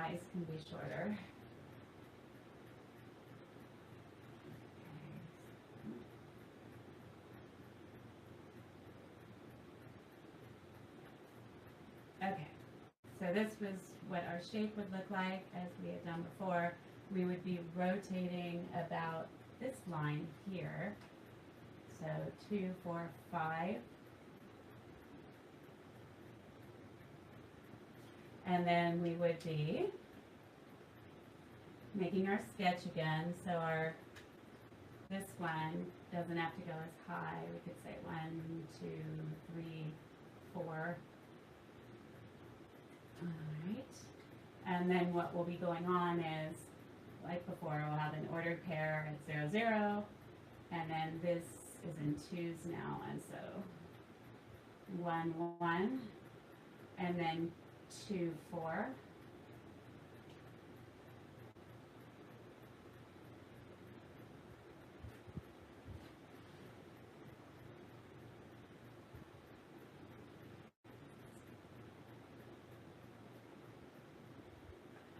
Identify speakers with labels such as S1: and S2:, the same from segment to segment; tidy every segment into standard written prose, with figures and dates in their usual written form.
S1: y's can be shorter. Okay, so this was what our shape would look like as we had done before. We would be rotating about this line here. So 2, 4, 5. And then we would be making our sketch again. So this one doesn't have to go as high. We could say 1, 2, 3, 4. All right. And then what will be going on is, like before, we'll have an ordered pair at 0, 0. And then this is in 2s now. And so 1, 1. And then 2, 4.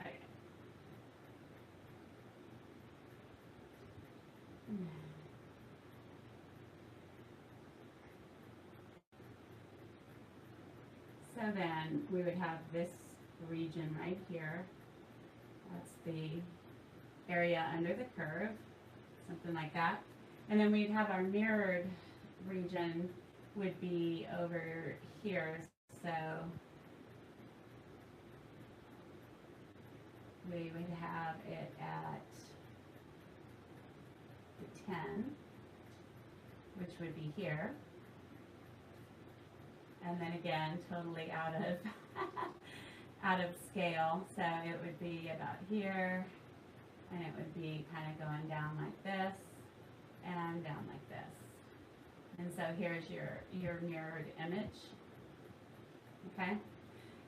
S1: Okay. So then we would have this region right here. That's the area under the curve, something like that. And then we'd have our mirrored region would be over here. So we would have it at the 10, which would be here. And then again, totally out of out of scale. So it would be about here, and it would be kind of going down like this and down like this. And so here's your mirrored image. Okay?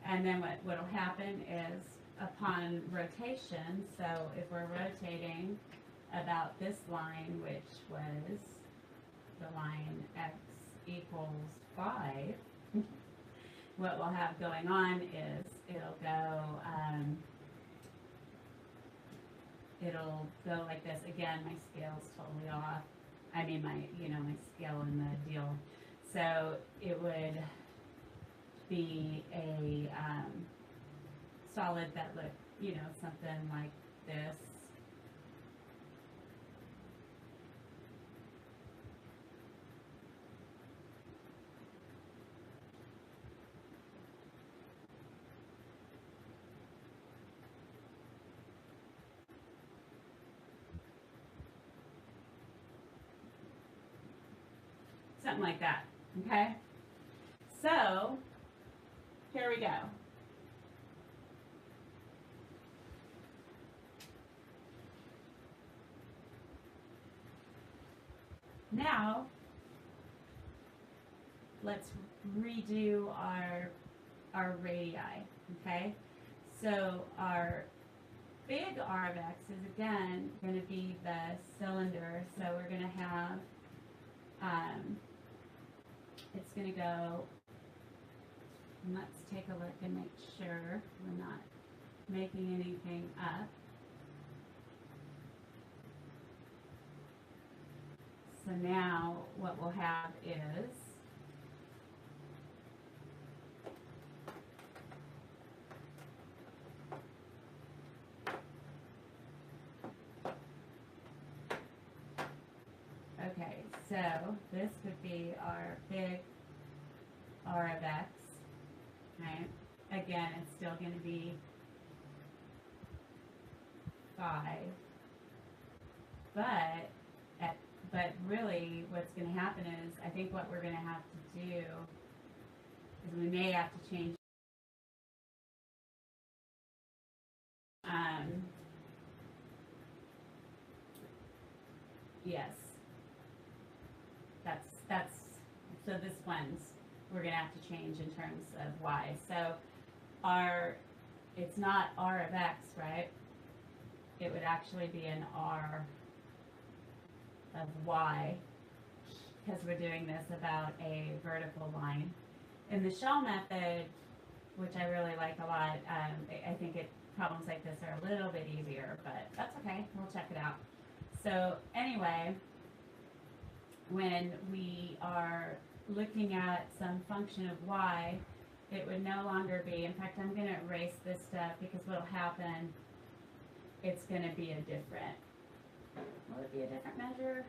S1: And then what will happen is upon rotation, so if we're rotating about this line, which was the line x equals 5, what we'll have going on is it'll go like this. Again, my scale's totally off. I mean my scale in the deal. So it would be a solid that looked, something like this. Something like that, okay? So, here we go. Now, let's redo our radii, okay? So our big R of x is again going to be the cylinder, so we're going to have it's going to go, and let's take a look and make sure we're not making anything up. So now what we'll have is okay, so this would be our big R of x, right? Again, it's still going to be 5, but really what's going to happen is, I think what we're going to have to do is we may have to change yes, that's so this one's we're going to have to change in terms of y. So it's not R of x, right? It would actually be an R of y, because we're doing this about a vertical line. In the shell method, which I really like a lot, I think it problems like this are a little bit easier, but that's okay. We'll check it out. So anyway, when we are looking at some function of y, it would no longer be, in fact, I'm going to erase this stuff because what will happen, it's going to be a different, will it be a different measure?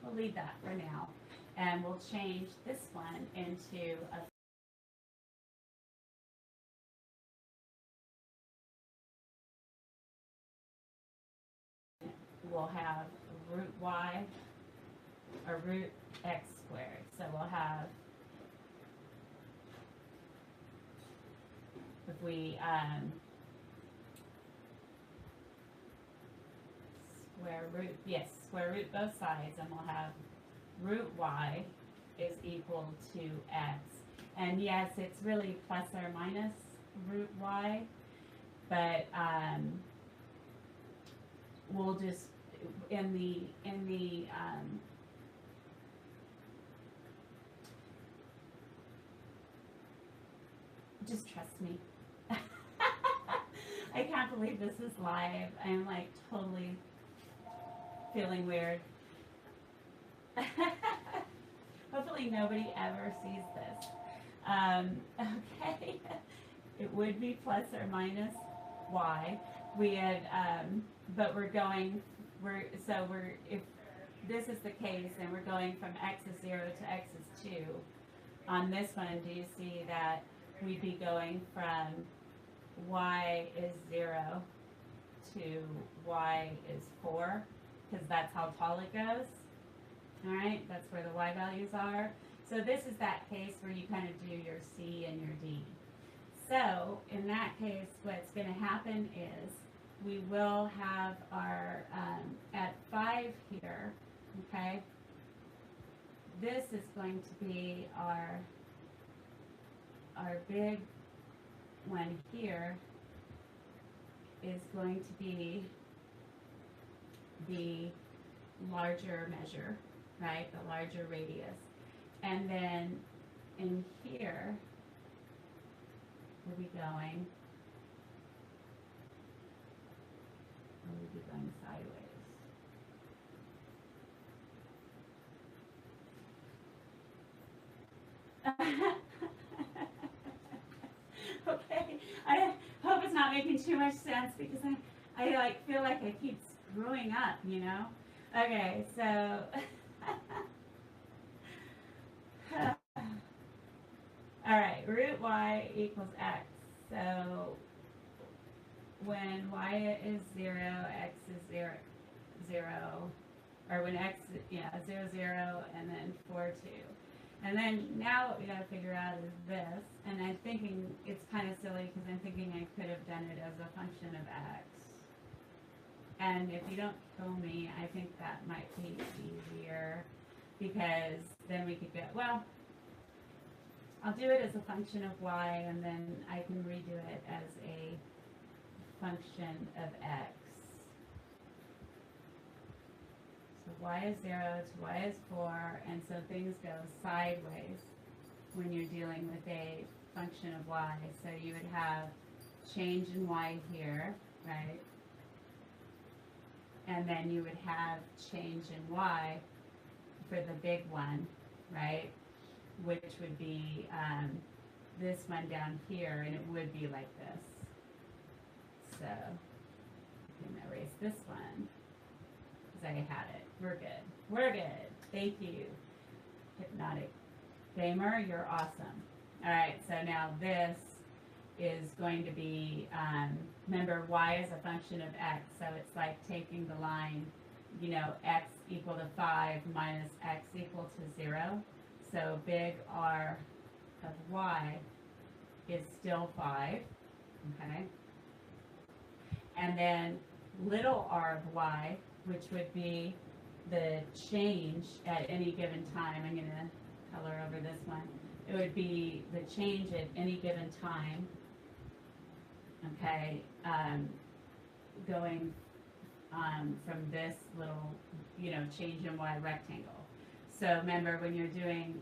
S1: We'll leave that for now. And we'll change this one into a we'll have root y or root x squared. So we'll have, if we square root both sides, and we'll have root y is equal to x. And yes, it's really plus or minus root y, but we'll just, in the just trust me. I can't believe this is live. I'm like totally feeling weird. Hopefully nobody ever sees this. Okay. It would be plus or minus y. We had, but if this is the case, then we're going from x is 0 to x is 2. On this one, do you see that we'd be going from y is 0 to y is 4, because that's how tall it goes. All right, that's where the y values are. So this is that case where you kind of do your C and your D. So in that case, what's going to happen is we will have our, at 5 here, okay, this is going to be our big one here is going to be the larger measure, right, the larger radius. And then in here, we'll be going sideways. Okay, I hope it's not making too much sense because I like feel like I keep screwing up, you know? Okay, so all right, root y equals x. So when y is 0, x is 0, 0, or when x, 0, 0, and then 4, 2. And then now what we got to figure out is this, and I'm thinking it's kind of silly because I'm thinking I could have done it as a function of x. And if you don't kill me, I think that might be easier because then we could go, well, I'll do it as a function of y, and then I can redo it as a function of x. So y is 0 to y is 4, and so things go sideways when you're dealing with a function of y. So you would have change in y here, right? And then you would have change in y for the big one, right? Which would be this one down here, and it would be like this. So I'm going to erase this one because I had it. We're good. We're good. Thank you, Hypnotic Gamer. You're awesome. All right, so now this is going to be, remember, y is a function of x, so it's like taking the line, x equal to 5 minus x equal to 0. So big R of y is still 5, okay? And then little r of y, which would be the change at any given time. I'm going to color over this one. It would be the change at any given time, okay, going from this little, change in y rectangle. So remember, when you're doing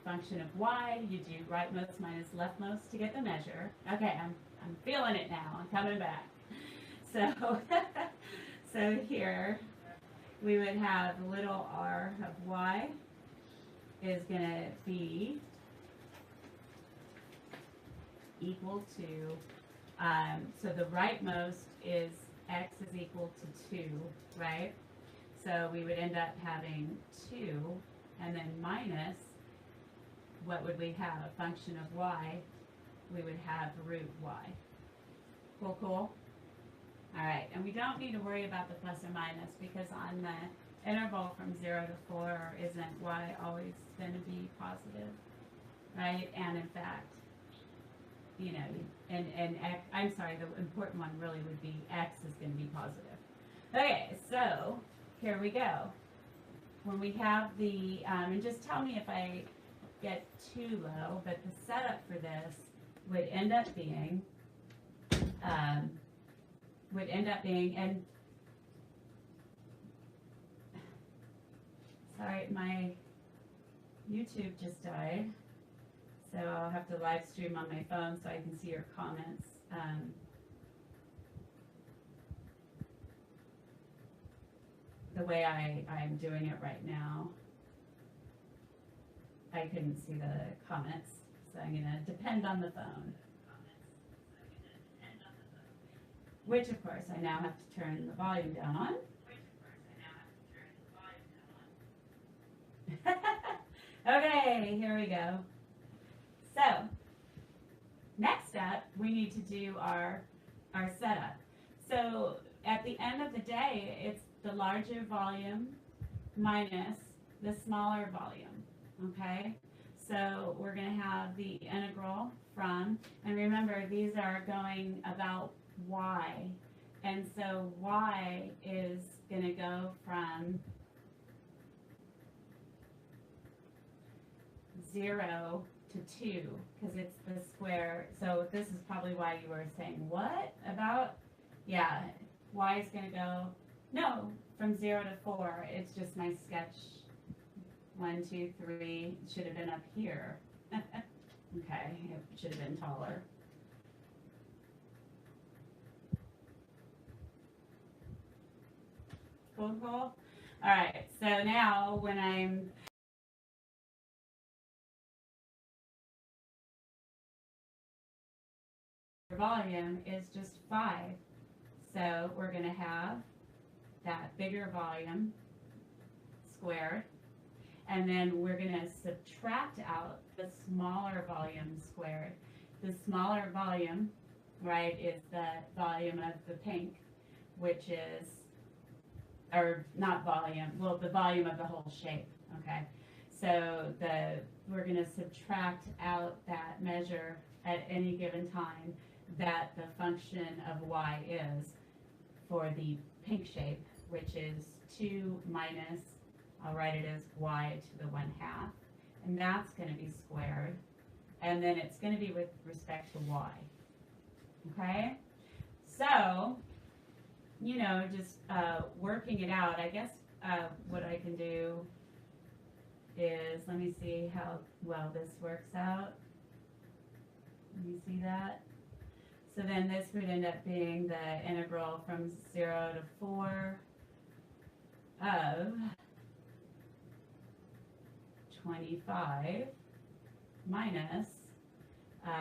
S1: function of y, you do rightmost minus leftmost to get the measure. Okay, I'm feeling it now. I'm coming back. So, so here we would have little r of y is going to be equal to, so the rightmost is x is equal to 2, right? So we would end up having 2, and then minus, what would we have? A function of y, we would have root y. Cool, cool? All right, and we don't need to worry about the plus or minus, because on the interval from 0 to 4, isn't y always going to be positive, right? And in fact, you know, and x, I'm sorry, the important one really would be x is going to be positive. Okay, so here we go. When we have the, and just tell me if I get too low, but the setup for this would end up being, and sorry, my YouTube just died, so I'll have to live stream on my phone so I can see your comments. The way I'm doing it right now, I couldn't see the comments, so I'm going to depend on the phone. Which, of course, I now have to turn the volume down on. Okay, here we go. So, next up, we need to do our setup. So, at the end of the day, it's the larger volume minus the smaller volume, okay? So, we're going to have the integral from, and remember, these are going about y, and so y is going to go from 0 to 2, because it's the square. So this is probably why you were saying, what about? Yeah, y is going to go, no, from 0 to 4. It's just my sketch. 1, 2, 3. It should have been up here. Okay, it should have been taller. Cool, cool. All right, so now when I'm volume is just 5. So we're going to have that bigger volume squared, and then we're going to subtract out the smaller volume squared. The smaller volume, right, is the volume of the pink, which is, or not volume, well, the volume of the whole shape, okay? So we're going to subtract out that measure at any given time that the function of y is for the pink shape, which is 2 minus, I'll write it as y to the 1/2, and that's going to be squared, and then it's going to be with respect to y, okay? So, you know, just working it out, I guess what I can do is, let me see how well this works out. Let me see that. So then this would end up being the integral from 0 to 4 of 25 minus,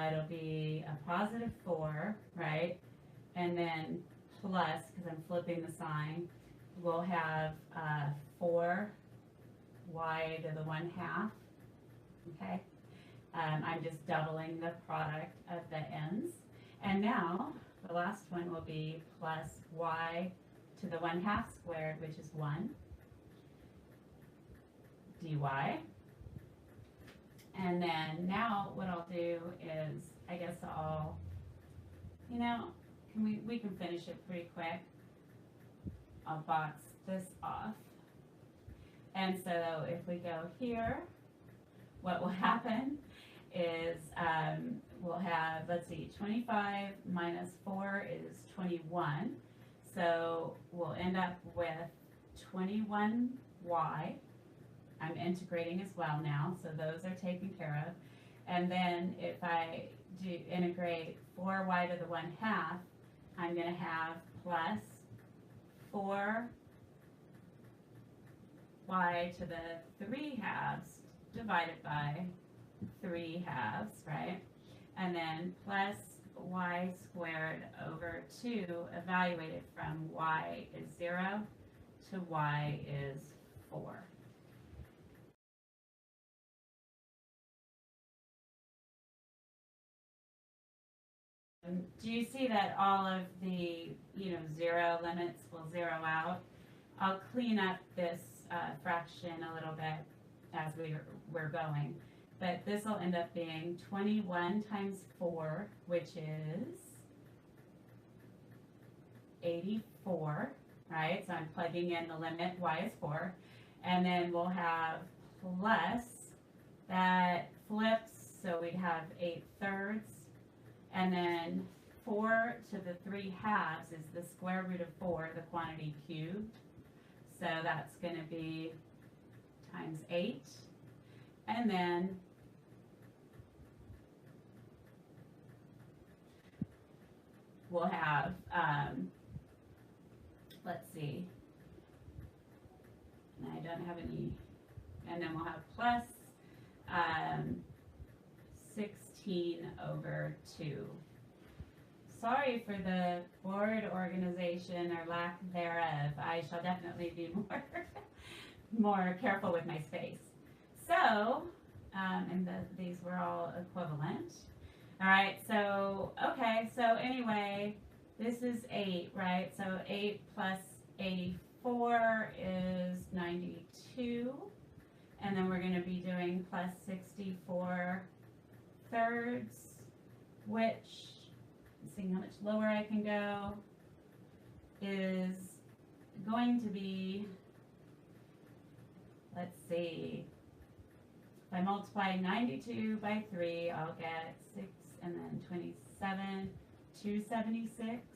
S1: it'll be a positive 4, right? And then plus, because I'm flipping the sign, we'll have 4y to the 1/2, okay? I'm just doubling the product of the ends. And now, the last one will be plus y to the 1/2 squared, which is 1, dy. And then now what I'll do is, I guess I'll, you know, we can finish it pretty quick. I'll box this off. And so if we go here, what will happen is we'll have, let's see, 25 minus 4 is 21. So we'll end up with 21y I'm integrating as well now, so those are taken care of. And then if I do integrate 4y to the 1/2, I'm going to have plus 4y to the 3/2 divided by 3/2, right? And then plus y squared over 2 evaluated from y is 0 to y is 4. Do you see that all of the, 0 limits will zero out? I'll clean up this fraction a little bit as we're going. But this will end up being 21 times 4, which is 84, right? So I'm plugging in the limit, y is 4. And then we'll have plus, that flips, so we'd have 8/3. And then 4 to the 3/2 is the square root of 4, the quantity cubed. So that's going to be times 8. And then we'll have, let's see, and I don't have any, and then we'll have plus 16 over 2. Sorry for the board organization or lack thereof. I shall definitely be more careful with my space. So, and these were all equivalent. All right, so, okay, so anyway, this is 8, right? So 8 plus 84 is 92. And then we're going to be doing plus 64 thirds, which, seeing how much lower I can go, is going to be, let's see, if I multiply 92 by 3, I'll get 6 and then 27, 276.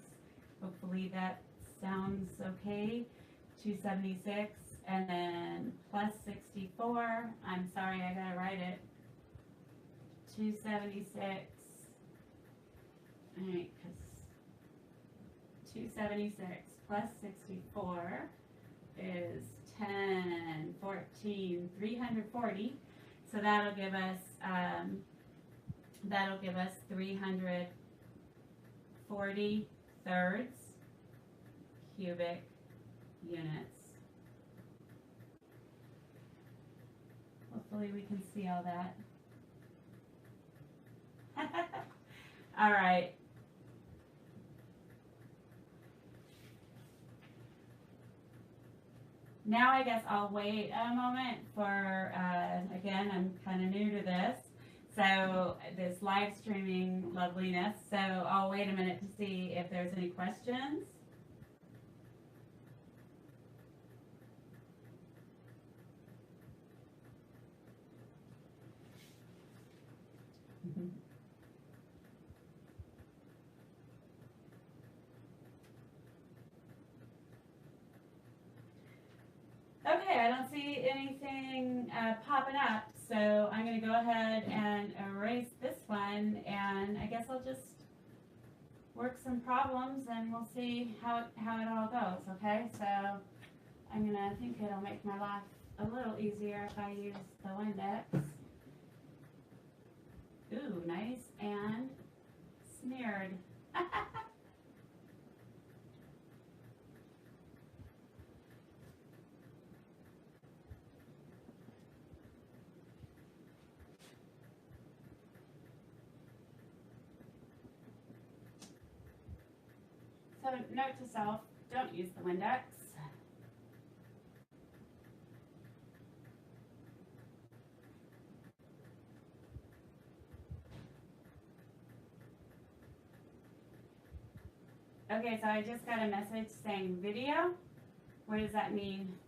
S1: Hopefully that sounds okay. 276, and then plus 64. I'm sorry, I gotta write it. 276. All right, because 276 plus 64 is 10, 14, 340. So that'll give us 340 thirds cubic units. Hopefully we can see all that. All right. Now I guess I'll wait a moment for, again, I'm kind of new to this, so this live streaming loveliness, so I'll wait a minute to see if there's any questions. Okay, I don't see anything popping up, so I'm going to go ahead and erase this one, and I guess I'll just work some problems and we'll see how it all goes, okay? So I think it'll make my life a little easier if I use the Windex. Ooh, nice and smeared. So note to self, don't use the Windex. Okay, so I just got a message saying video. What does that mean?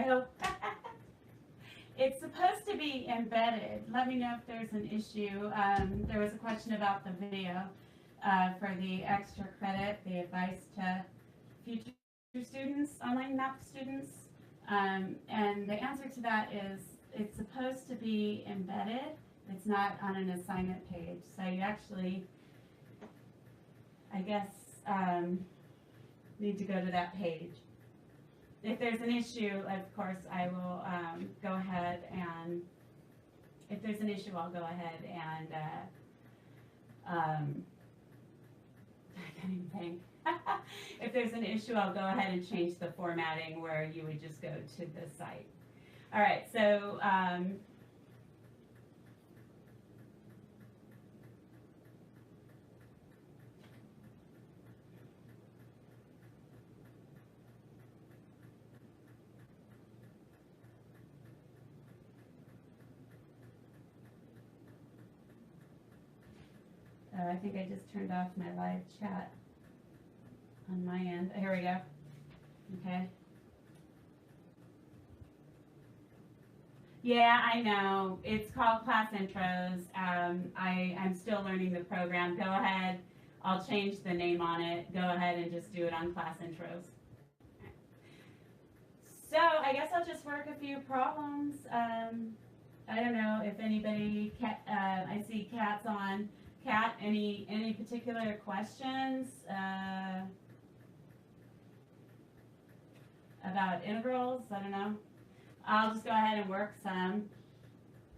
S1: I hope. It's supposed to be embedded. Let me know if there's an issue. There was a question about the video for the extra credit, the advice to future students, online math students. And the answer to that is it's supposed to be embedded. It's not on an assignment page. So you actually, I guess, need to go to that page. If there's an issue, of course, I will go ahead and, if there's an issue, I'll go ahead and, I can't even think. If there's an issue, I'll go ahead and change the formatting where you would just go to the site. All right, so, I think I just turned off my live chat on my end. Here we go. Okay. Yeah, I know. It's called Class Intros. I'm still learning the program. Go ahead. I'll change the name on it. Go ahead and just do it on Class Intros. So I guess I'll just work a few problems. I don't know if anybody, I see Kat's on. Kat, any particular questions about integrals? I don't know. I'll just go ahead and work some.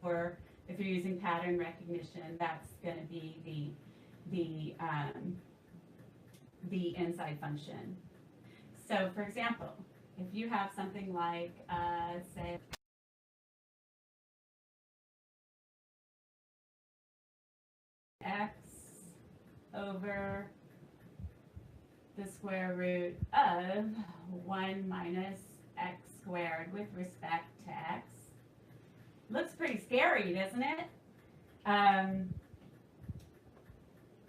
S1: Or if you're using pattern recognition, that's going to be the inside function. So, for example, if you have something like, say, x over the square root of 1 minus x squared with respect to x. Looks pretty scary, doesn't it?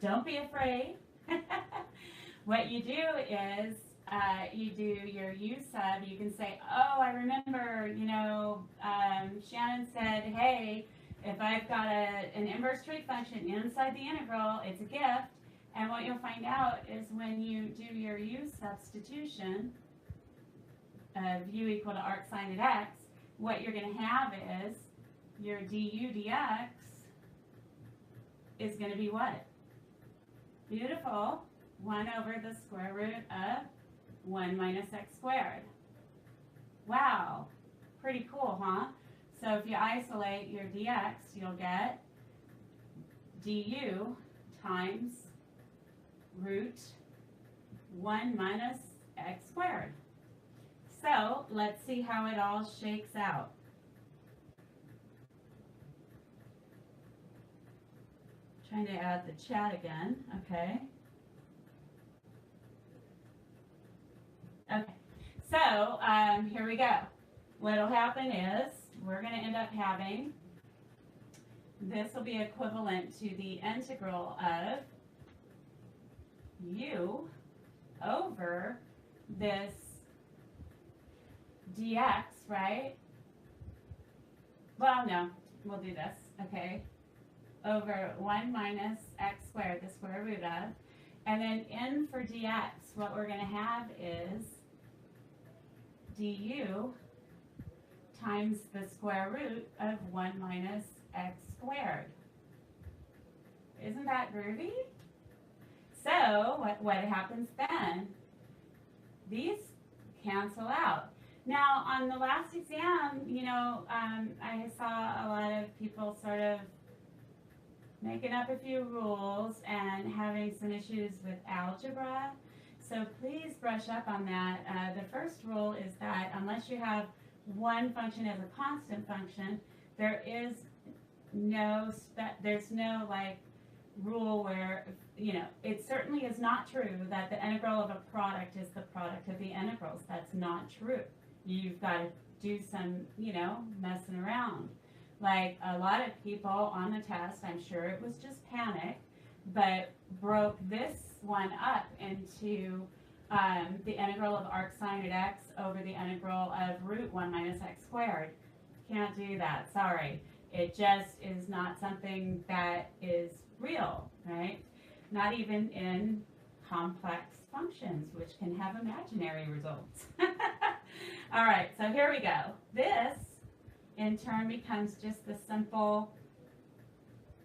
S1: Don't be afraid. What you do is you do your U sub. You can say, oh, I remember, Shannon said, hey, if I've got an inverse trig function inside the integral, it's a gift. And what you'll find out is when you do your U substitution of U equal to arc sine of x, what you're going to have is your du dx is going to be what? Beautiful. 1 over the square root of 1 minus x squared. Wow. Pretty cool, huh? So if you isolate your dx, you'll get du times root 1 minus x squared. So let's see how it all shakes out. Trying to add the chat again. Okay. Okay. So here we go. What'll happen is we're going to end up having, this will be equivalent to the integral of u over this dx, right? Well, no, we'll do this, okay? Over 1 minus x squared, the square root of, and then n for dx, what we're going to have is du times the square root of 1 minus x squared. Isn't that groovy? So what happens then? These cancel out. Now, on the last exam, I saw a lot of people sort of making up a few rules and having some issues with algebra. So please brush up on that. The first rule is that unless you have one function as a constant function, there's no like rule where, it certainly is not true that the integral of a product is the product of the integrals. That's not true. You've got to do some, messing around. Like a lot of people on the test, I'm sure it was just panic, but broke this one up into the integral of arc sine at x over the integral of root 1 minus x squared. Can't do that, sorry. It just is not something that is real, right? Not even in complex functions, which can have imaginary results. All right, so here we go. This, in turn, becomes just the simple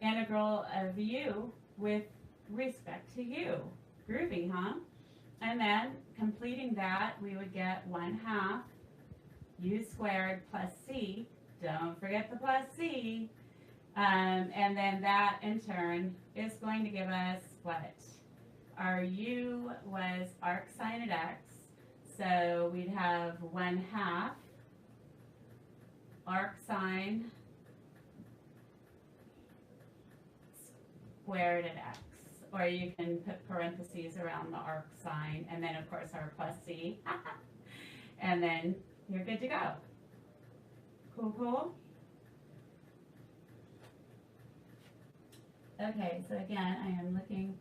S1: integral of u with respect to u. Groovy, huh? And then, completing that, we would get 1/2 u squared plus c. Don't forget the plus c. And then that, in turn, is going to give us what? Our u was arc sine at x. So we'd have 1/2 arc sine squared at x. Or you can put parentheses around the arc sine, and then, of course, our plus c. And then you're good to go. Cool, cool? Okay, so again, I am looking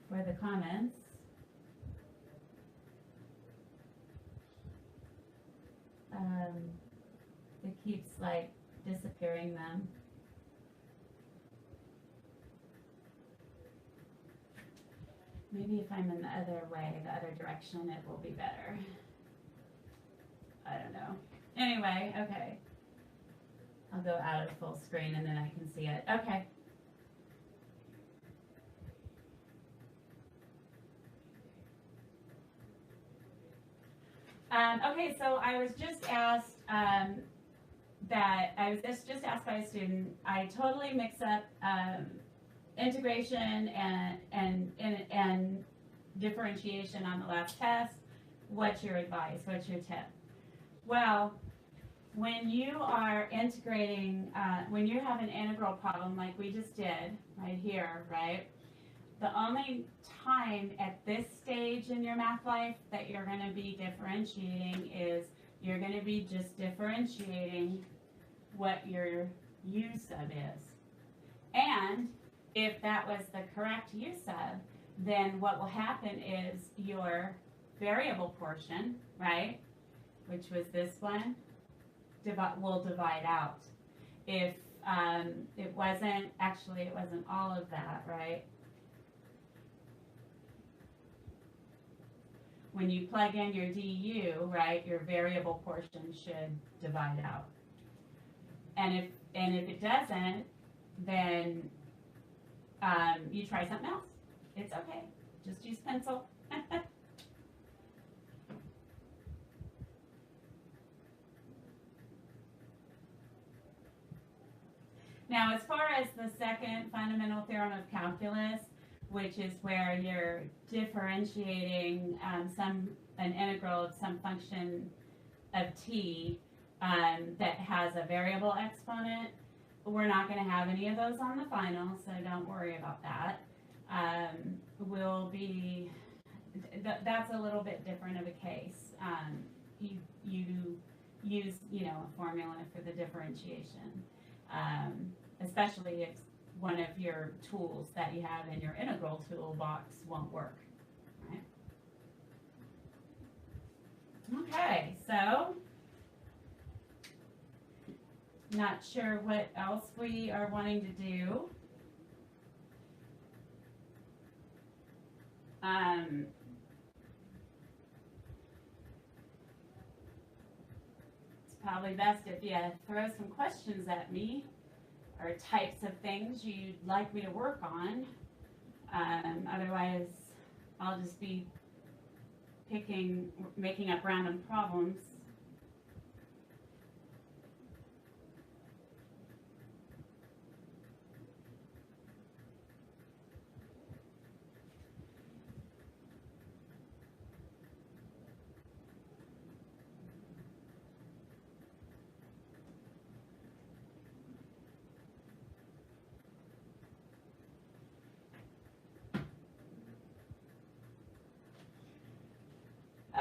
S1: for the comments. It keeps, like, disappearing them. Maybe if I'm in the other way, the other direction, it will be better. I don't know. Anyway, okay. I'll go out of full screen and then I can see it. Okay. Okay, so I was just asked just asked by a student. I totally mix up integration and differentiation on the last test. What's your advice? What's your tip? Well, when you are integrating, when you have an integral problem like we just did right here, right? The only time at this stage in your math life that you're going to be differentiating is you're going to be just differentiating what your U sub is. And if that was the correct U sub, then what will happen is your variable portion, right, which was this one, will divide out. If it wasn't all of that, right? When you plug in your du, right, your variable portion should divide out. And if it doesn't, then you try something else. It's okay. Just use pencil. Now, as far as the second fundamental theorem of calculus, which is where you're differentiating an integral of some function of t that has a variable exponent, we're not going to have any of those on the final, so don't worry about that. That's a little bit different of a case. You use, a formula for the differentiation, especially if one of your tools that you have in your integral toolbox won't work, right? Okay, so not sure what else we are wanting to do. It's probably best if you throw some questions at me, or types of things you'd like me to work on. Otherwise, I'll just be making up random problems.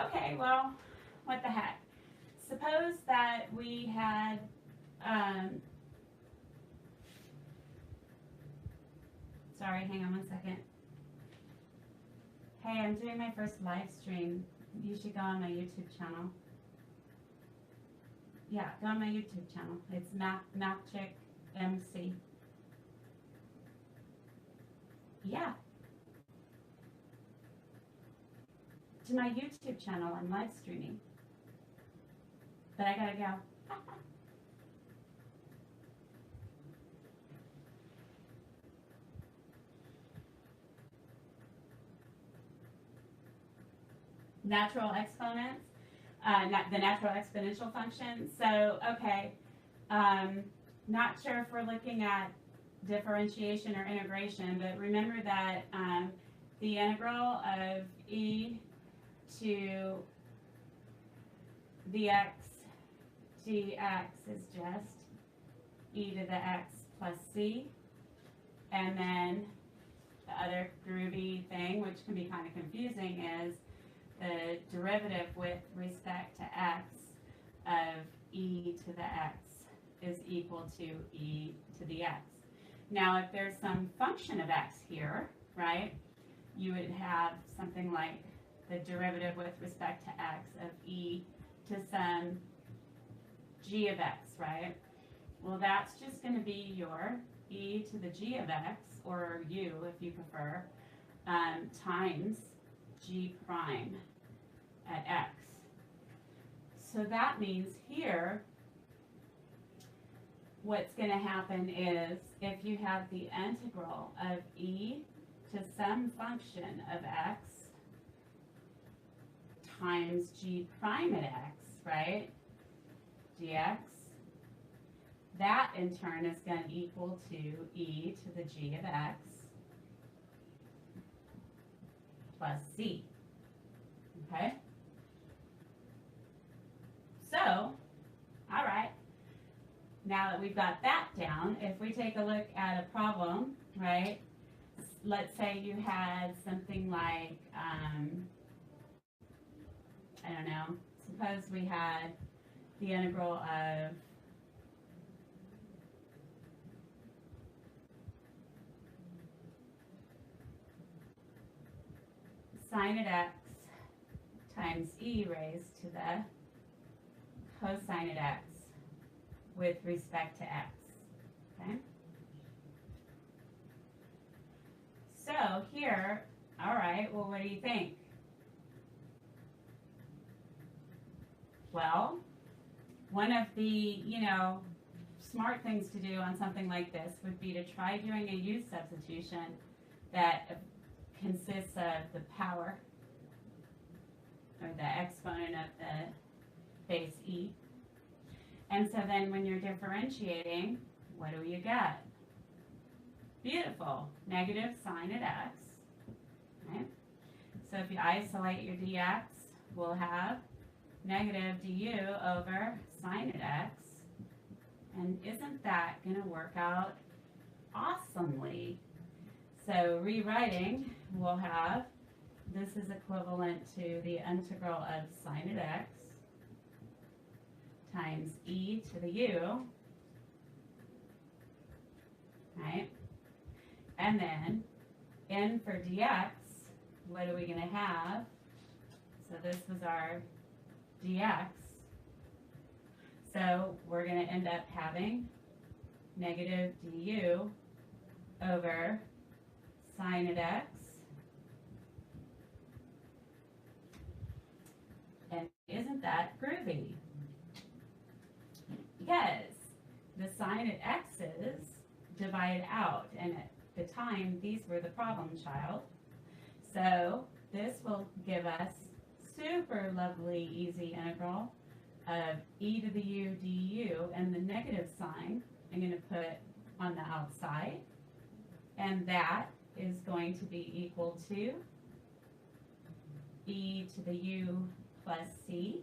S1: Okay, well, what the heck? Suppose that we had, sorry, hang on one second. Hey, I'm doing my first live stream. You should go on my YouTube channel. Yeah, go on my YouTube channel. It's MacChick MC. Yeah. To my YouTube channel, I'm live streaming. But I gotta go. Natural exponents, the natural exponential function. So, okay, not sure if we're looking at differentiation or integration, but remember that the integral of e to the x dx is just e to the x plus c. And then the other groovy thing, which can be kind of confusing, is the derivative with respect to x of e to the x is equal to e to the x. Now, if there's some function of x here, right, you would have something like the derivative with respect to x of e to some g of x, right? Well, that's just going to be your e to the g of x, or u if you prefer, times g prime at x. So that means here, what's going to happen is if you have the integral of e to some function of x times g prime at x, right, dx, that in turn is going to equal to e to the g of x plus c. Okay? So, all right, now that we've got that down, if we take a look at a problem, right, let's say you had something like, I don't know, suppose we had the integral of sine at x times e raised to the cosine at x with respect to x, okay? So here, all right, well, what do you think? Well, one of the, smart things to do on something like this would be to try doing a U substitution that consists of the power, or the exponent of the base e. And so then when you're differentiating, what do you get? Beautiful, negative sine at x, right? So if you isolate your dx, we'll have negative du over sine at x. And isn't that going to work out awesomely? So rewriting, we'll have, this is equivalent to the integral of sine at x times e to the u, right? And then n for dx, what are we going to have? So this was our dx. So we're going to end up having negative du over sine at x. And isn't that groovy? Because the sine at x's divide out, and at the time, these were the problem child. So this will give us super lovely easy integral of e to the u du, and the negative sign I'm going to put on the outside, and that is going to be equal to e to the u plus c.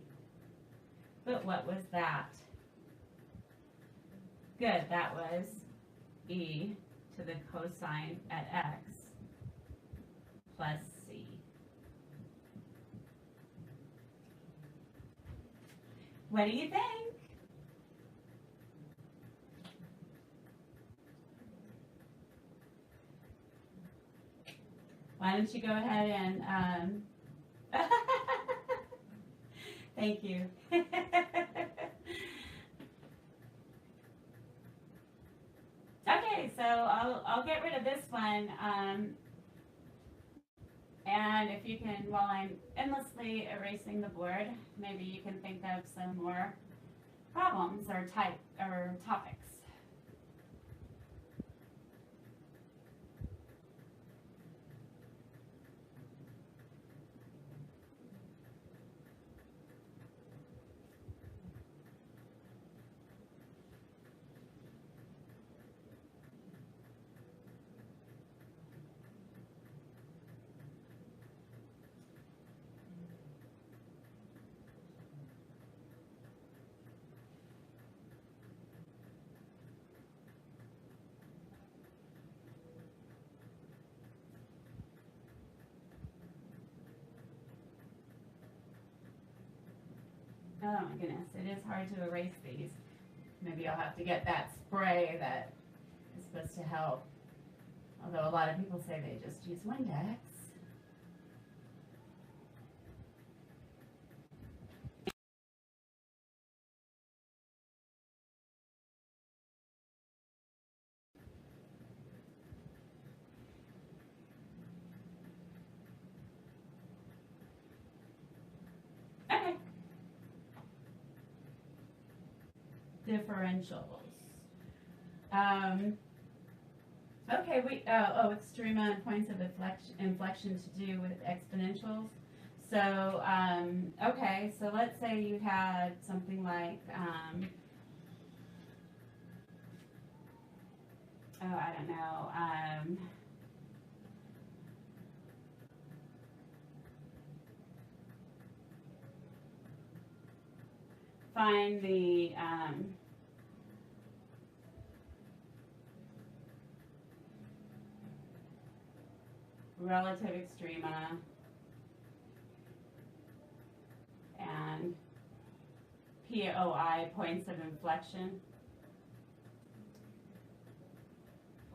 S1: But what was that? Good, that was e to the cosine at x plus c. What do you think? Want don't you go ahead and, thank you. Okay, so I'll get rid of this one. And if you can, while I'm endlessly erasing the board, maybe you can think of some more problems or topics. Oh my goodness, it is hard to erase these. Maybe I'll have to get that spray that is supposed to help. Although a lot of people say they just use Windex. Okay. Differentials. Okay, extrema and points of inflection to do with exponentials. So, okay, so let's say you had something like, I don't know, find the, relative extrema and POI, points of inflection,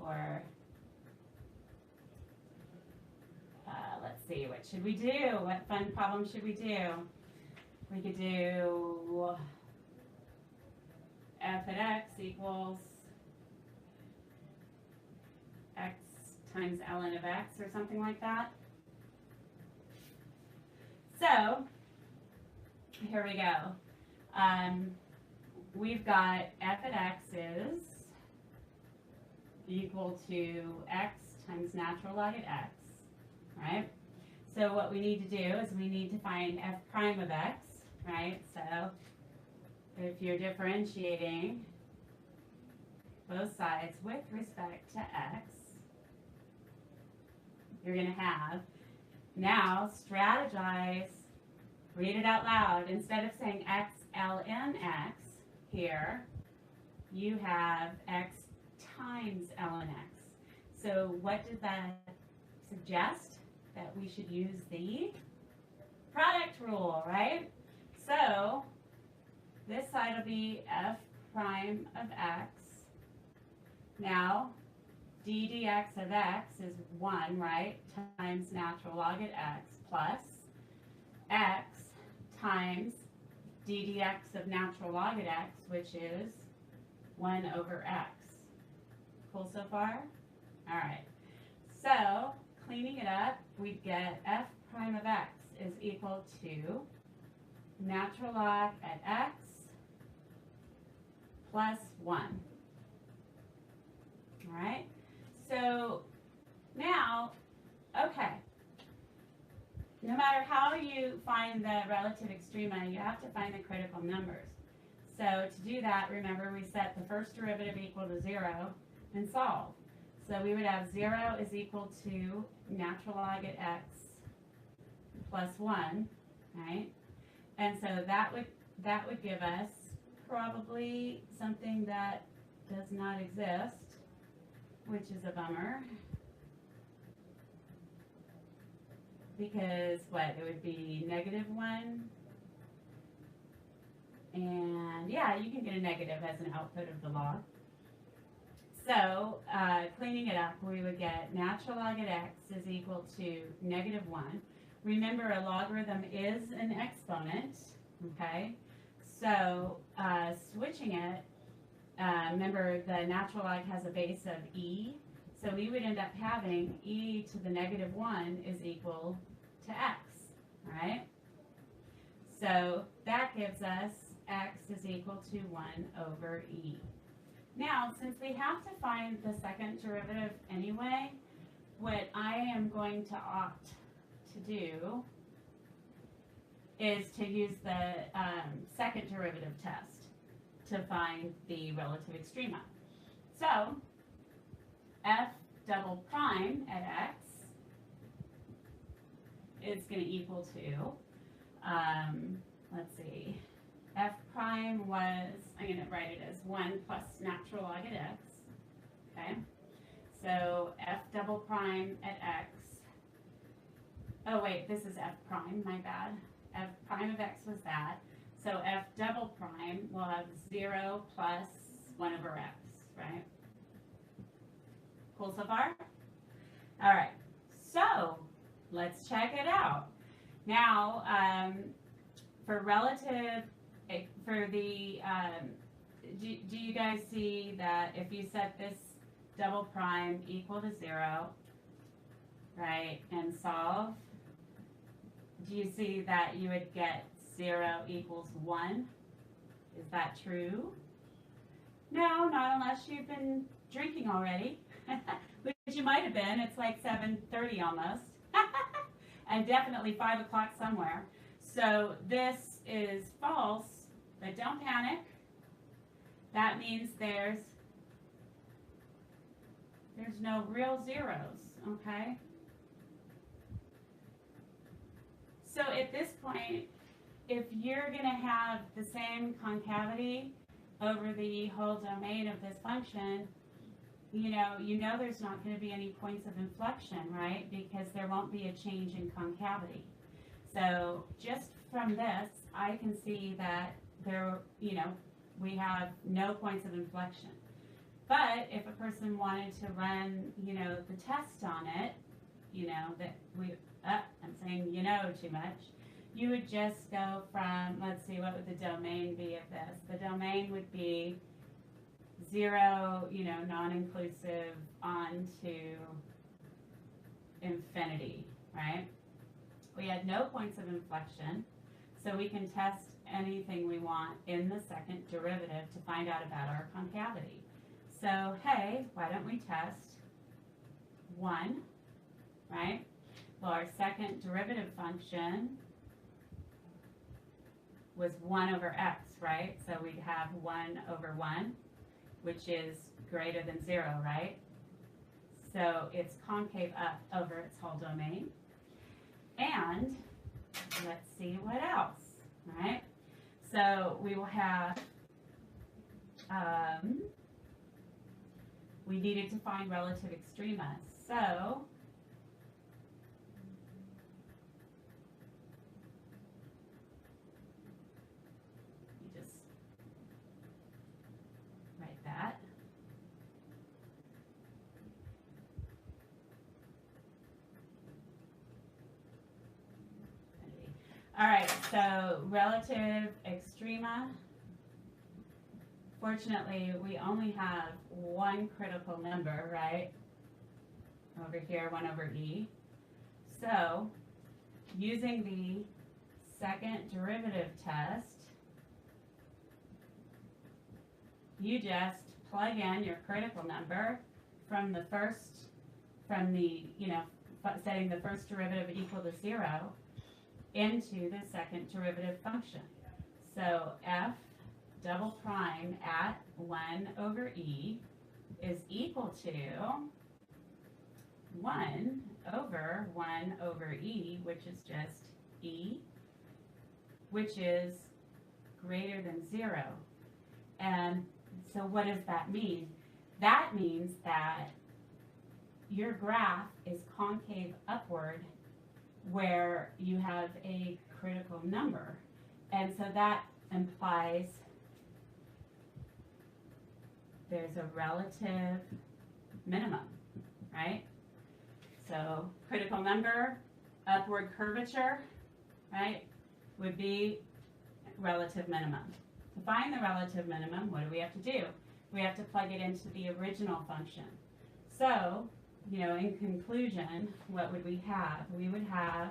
S1: or let's see, what should we do? What fun problem should we do? We could do f at x equals x times ln of x or something like that. So here we go. We've got f at x is equal to x times natural log at x, right? So what we need to do is we need to find f prime of x, right? So if you're differentiating both sides with respect to x, you're going to have, now strategize, read it out loud. Instead of saying x ln x here, you have x times ln x. So what does that suggest? That we should use the product rule, right? So this side will be f prime of x. Now, d dx of x is 1, right? Times natural log at x plus x times d dx of natural log at x, which is 1 over x. Cool so far? All right. So, cleaning it up, we get f prime of x is equal to natural log at x plus 1. All right? So now, okay, no matter how you find the relative extrema, you have to find the critical numbers. So to do that, remember we set the first derivative equal to 0 and solve. So we would have 0 is equal to natural log at x plus 1, right? And so that would give us probably something that does not exist, which is a bummer. Because what? It would be -1. And yeah, you can get a negative as an output of the log. So cleaning it up, we would get natural log at x is equal to -1. Remember, a logarithm is an exponent, okay? So switching it, remember the natural log has a base of e, so we would end up having e to the -1 is equal to x, right? So that gives us x is equal to 1 over e. Now, since we have to find the second derivative anyway, what I am going to opt to do is to use the second derivative test to find the relative extrema. So, f double prime at x is going to equal to, let's see, f prime was, I'm going to write it as 1 plus natural log at x, okay? So f double prime at x, oh wait, this is f prime, my bad. F prime of x was that. So f double prime will have 0 plus 1 over x, right? Cool so far? All right, so let's check it out. Now, for relative, for the, do you guys see that if you set this double prime equal to 0, right, and solve, do you see that you would get 0 equals 1? Is that true? No, not unless you've been drinking already, which you might have been. It's like 7:30 almost, and definitely 5 o'clock somewhere. So this is false, but don't panic. That means there's no real zeros, okay? So at this point, if you're going to have the same concavity over the whole domain of this function, you know there's not going to be any points of inflection, right? Because there won't be a change in concavity. So just from this, I can see that there, we have no points of inflection. But if a person wanted to run, the test on it, I'm saying too much, you would just go from, let's see, what would the domain be of this? The domain would be 0, non-inclusive, on to infinity, right? We had no points of inflection, so we can test anything we want in the second derivative to find out about our concavity. So, hey, why don't we test 1, right? Well, our second derivative function was 1 over x, right? So we'd have 1 over 1, which is greater than 0, right? So it's concave up over its whole domain. And let's see what else, right? So we will have, we needed to find relative extrema. So you just write that. All right, so relative extrema. Fortunately, we only have one critical number, right? Over here, 1 over e. So, using the second derivative test, you just plug in your critical number from the first, setting the first derivative equal to 0 into the second derivative function. So f double prime at 1 over e is equal to 1 over e, which is just e, which is greater than 0. And so what does that mean? That means that your graph is concave upward where you have a critical number. And so that implies there's a relative minimum, right? So critical number, upward curvature, right, would be relative minimum. To find the relative minimum, what do we have to do? We have to plug it into the original function. So, you know, in conclusion, what would we have? We would have,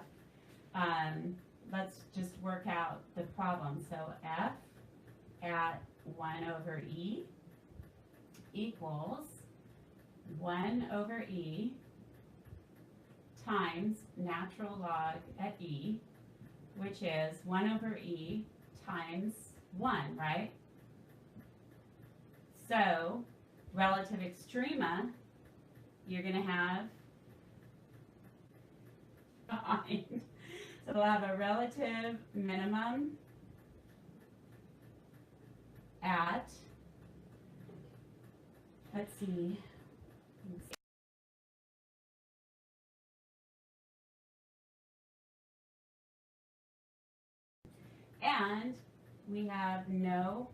S1: let's just work out the problem. So f at 1 over e equals 1 over e times natural log at e, which is 1 over e times 1, right? So, relative extrema, you're going to have behind. So we'll have a relative minimum at, let's see, and we have no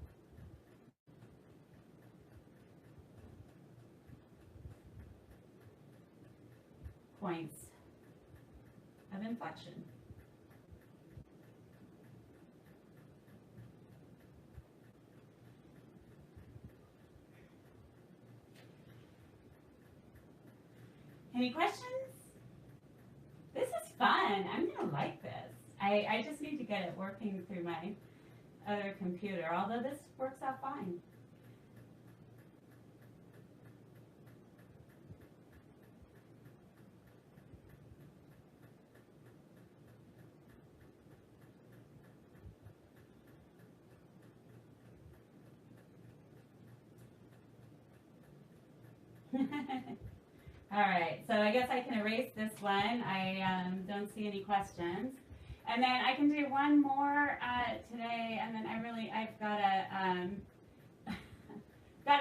S1: points of inflection. Any questions? This is fun. I'm going to like this. I just need to get it working through my other computer, although this works out fine. All right, so I guess I can erase this one. I don't see any questions. And then I can do one more today, and then I've got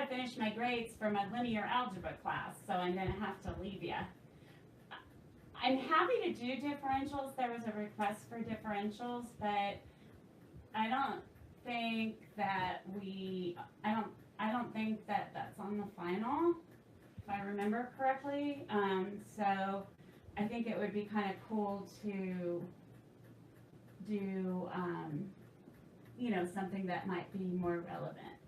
S1: to finish my grades for my linear algebra class, so I'm going to have to leave you. I'm happy to do differentials. There was a request for differentials, but I don't think that I don't think that that's on the final, if I remember correctly. So I think it would be kind of cool to do, you know, something that might be more relevant.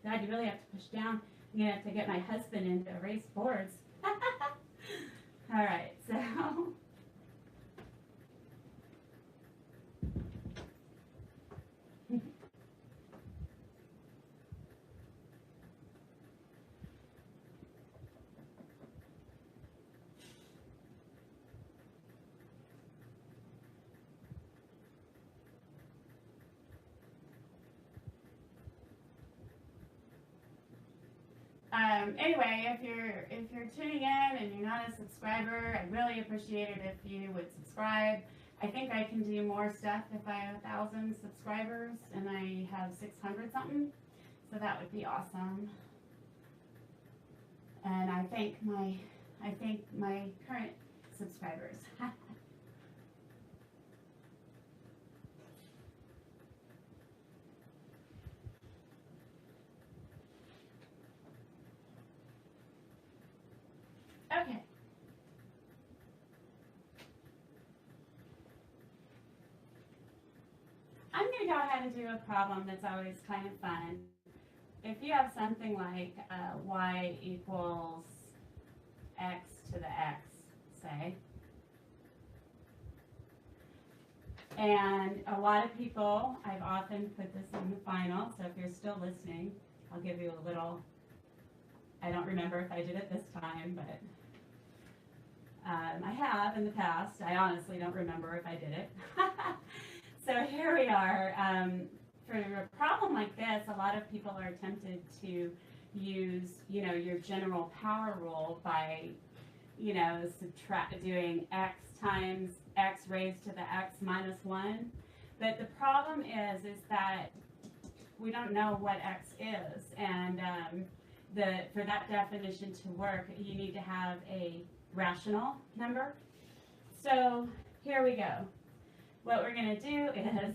S1: God, you really have to push down. I'm going to have to get my husband in to erase boards. All right, so. Anyway, if you're tuning in and you're not a subscriber, I'd really appreciate it if you would subscribe. I think I can do more stuff if I have 1,000 subscribers, and I have 600 something, so that would be awesome. And I thank my current subscribers. Okay. I'm going to go ahead and do a problem that's always kind of fun. If you have something like y equals x to the x, say, and a lot of people, I've often put this in the final, so if you're still listening, I'll give you a little, I don't remember if I did it this time, but I have in the past. I honestly don't remember if I did it. So here we are. For a problem like this, a lot of people are tempted to use, you know, your general power rule by, you know, doing x times x raised to the x minus 1. But the problem is that we don't know what x is, and for that definition to work, you need to have a rational number. So here we go. what we're going to do is,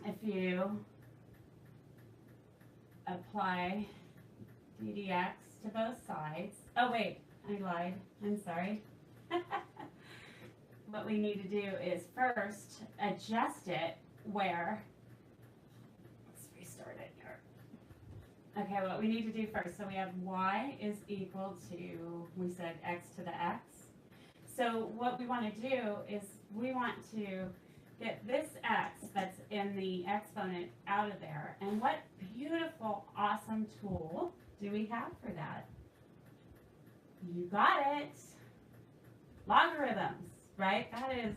S1: if you apply ddx to both sides, oh wait, I lied, I'm sorry. What we need to do is first adjust it where, let's restart it here. Okay, what we need to do first, so we have y is equal to, we said x to the x. So what we want to do is we want to get this x that's in the exponent out of there. And what beautiful, awesome tool do we have for that? You got it. Logarithms, right? That is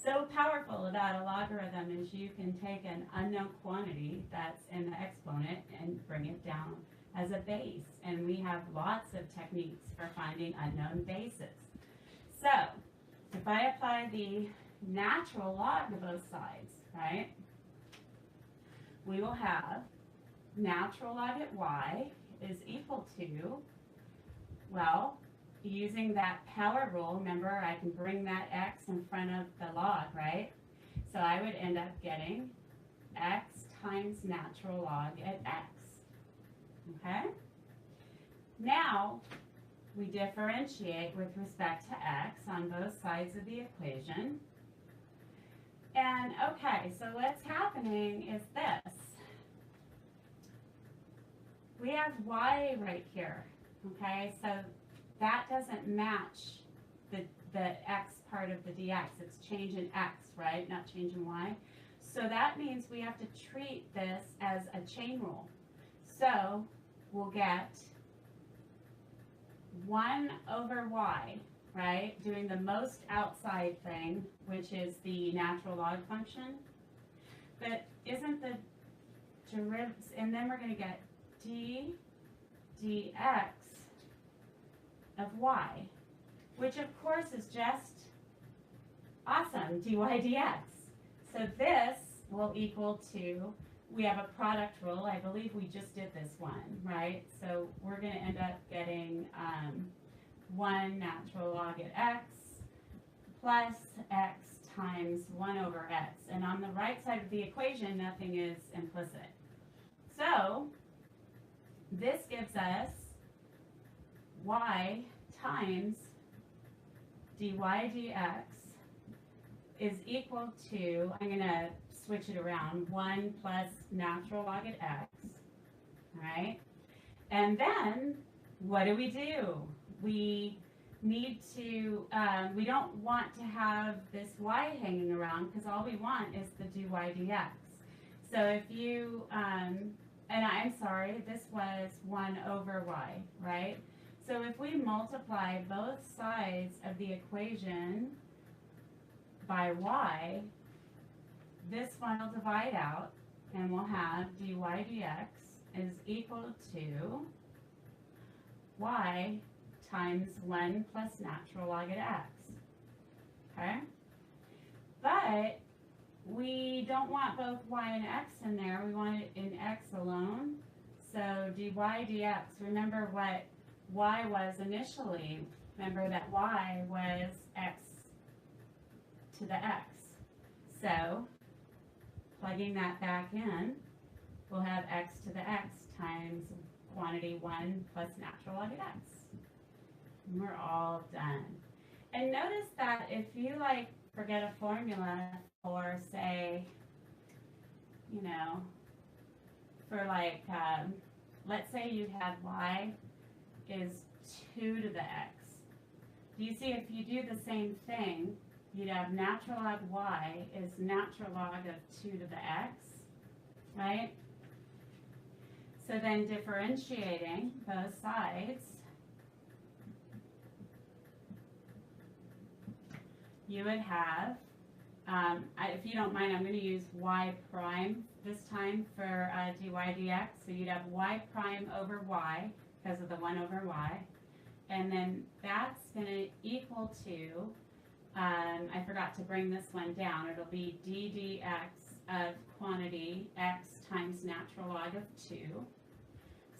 S1: so powerful about a logarithm is you can take an unknown quantity that's in the exponent and bring it down as a base. And we have lots of techniques for finding unknown bases. So if I apply the natural log to both sides, right, we will have natural log at y is equal to, well, using that power rule, remember I can bring that x in front of the log, right? So I would end up getting x times natural log at x, okay? Now, we differentiate with respect to x on both sides of the equation. And okay, so what's happening is this. We have y right here, okay? So that doesn't match the x part of the dx. It's changing x, right? Not changing y. So that means we have to treat this as a chain rule. So we'll get 1 over y, right? Doing the most outside thing, which is the natural log function. But isn't the derivative, and then we're going to get d dx of y, which of course is just awesome, dy dx. So this will equal to, we have a product rule. I believe we just did this one, right? So we're going to end up getting 1 natural log at x plus x times 1 over x. And on the right side of the equation, nothing is implicit. So this gives us y times dy dx is equal to, I'm going to switch it around, 1 plus natural log at x, right? And then what do? We need to, we don't want to have this y hanging around because all we want is the dy dx. So if you, and I'm sorry, this was 1 over y, right? So if we multiply both sides of the equation by y, this one will divide out, and we'll have dy dx is equal to y times 1 plus natural log at x, okay? But we don't want both y and x in there. We want it in x alone. So dy dx, remember what y was initially. Remember that y was x to the x. So plugging that back in, we'll have x to the x times quantity 1 plus natural log at x. And we're all done. And notice that if you like forget a formula for, say, you know, for like, let's say you had y is 2 to the x. Do you see if you do the same thing, you'd have natural log y is natural log of 2 to the x, right? So then differentiating both sides, you would have, if you don't mind, I'm going to use y prime this time for dy dx. So you'd have y prime over y because of the 1 over y. And then that's going to equal to, I forgot to bring this one down. It'll be d dx of quantity x times natural log of 2.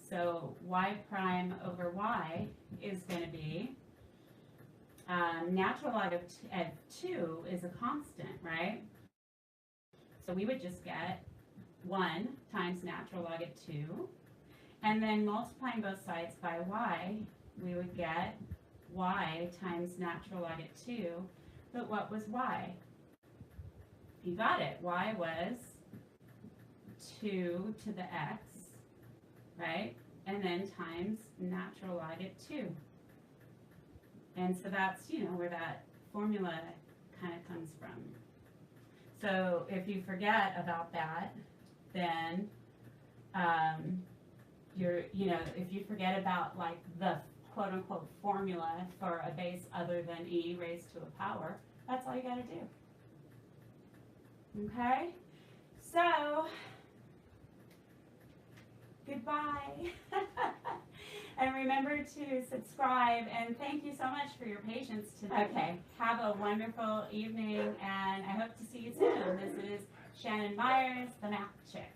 S1: So y prime over y is going to be natural log of 2 is a constant, right? So we would just get 1 times natural log of 2. And then multiplying both sides by y, we would get y times natural log of 2. But what was y? You got it. Y was 2 to the x, right? And then times natural log of 2. And so that's, where that formula kind of comes from. So if you forget about that, then if you forget about like the quote unquote formula for a base other than e raised to a power, that's all you got to do. Okay? So, goodbye. And remember to subscribe, and thank you so much for your patience today. Okay, have a wonderful evening, and I hope to see you soon. This is Shannon Myers, the Math Chick.